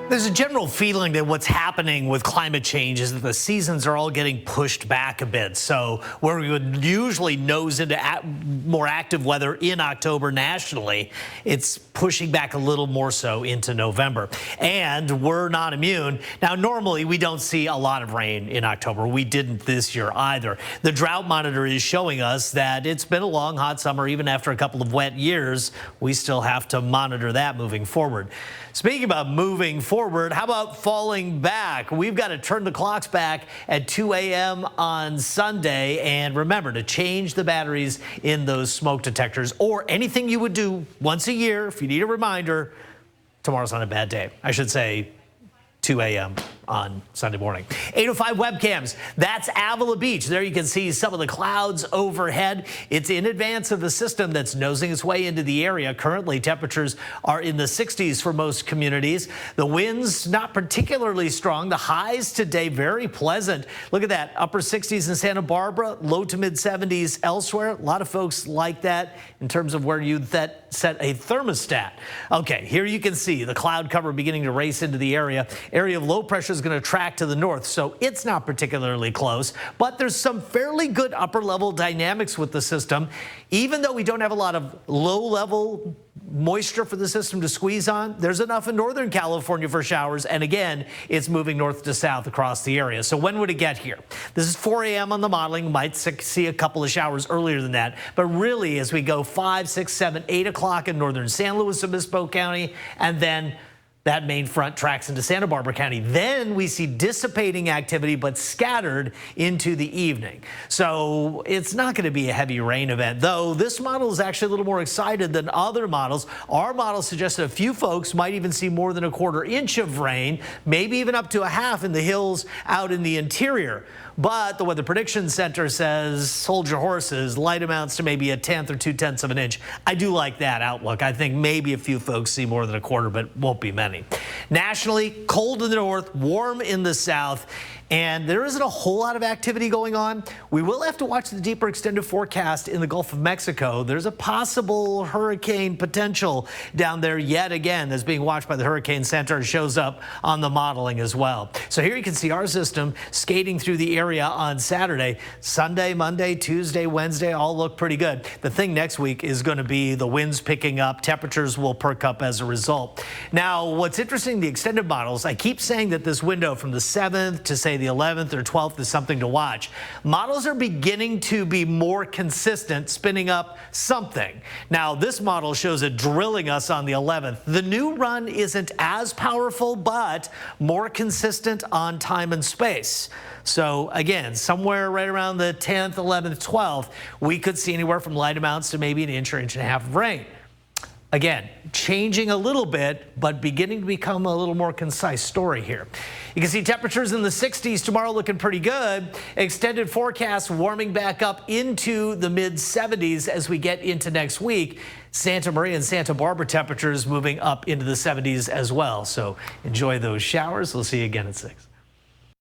There's a general feeling that what's happening with climate change is that the seasons are all getting pushed back a bit. So where we would usually nose into more active weather in October nationally, it's pushing back a little more so into November. And we're not immune. Now, normally we don't see a lot of rain in October. We didn't this year either. The drought monitor is showing us that it's been a long, hot summer. Even after a couple of wet years, we still have to monitor that moving forward. Speaking about moving forward, how about falling back? We've got to turn the clocks back at 2 a.m. on Sunday. And remember to change the batteries in those smoke detectors, or anything you would do once a year. If you need a reminder, tomorrow's not a bad day. I should say 2 a.m. on Sunday morning. 805 webcams. That's Avila Beach. There you can see some of the clouds overhead. It's in advance of the system that's nosing its way into the area. Currently, temperatures are in the 60s for most communities. The winds not particularly strong. The highs today very pleasant. Look at that. Upper 60s in Santa Barbara, low to mid 70s elsewhere. A lot of folks like that in terms of where you'd set a thermostat. Okay, here you can see the cloud cover beginning to race into the area. Area of low pressure is going to track to the north, so it's not particularly close, but there's some fairly good upper level dynamics with the system. Even though we don't have a lot of low level moisture for the system to squeeze on, there's enough in Northern California for showers, and again, it's moving north to south across the area. So when would it get here? This is 4 a.m. on the modeling. Might see a couple of showers earlier than that, but really as we go 5, 6, 7, 8 o'clock in northern San Luis Obispo County, and then that main front tracks into Santa Barbara County. Then we see dissipating activity, but scattered into the evening. So it's not going to be a heavy rain event, though this model is actually a little more excited than other models. Our model suggests that a few folks might even see more than a 1/4 inch of rain, maybe even up to a half in the hills out in the interior. But the Weather Prediction Center says, hold your horses, light amounts to maybe 1/10 or 2/10 of an inch. I do like that outlook. I think maybe a few folks see more than a 1/4, but won't be many. Nationally, cold in the north, warm in the south, and there isn't a whole lot of activity going on. We will have to watch the deeper extended forecast in the Gulf of Mexico. There's a possible hurricane potential down there yet again that's being watched by the Hurricane Center and shows up on the modeling as well. So here you can see our system skating through the area on Saturday. Sunday, Monday, Tuesday, Wednesday all look pretty good. The thing next week is going to be the winds picking up. Temperatures will perk up as a result. Now, what's interesting, the extended models, I keep saying that this window from the 7th to say the 11th or 12th is something to watch. Models are beginning to be more consistent, spinning up something. Now, this model shows it drilling us on the 11th. The new run isn't as powerful, but more consistent on time and space. So again, somewhere right around the 10th, 11th, 12th, we could see anywhere from light amounts to maybe an inch or inch and a half of rain. Again, changing a little bit, but beginning to become a little more concise story here. You can see temperatures in the 60s tomorrow looking pretty good. Extended forecast warming back up into the mid 70s as we get into next week. Santa Maria and Santa Barbara temperatures moving up into the 70s as well. So enjoy those showers. We'll see you again at 6.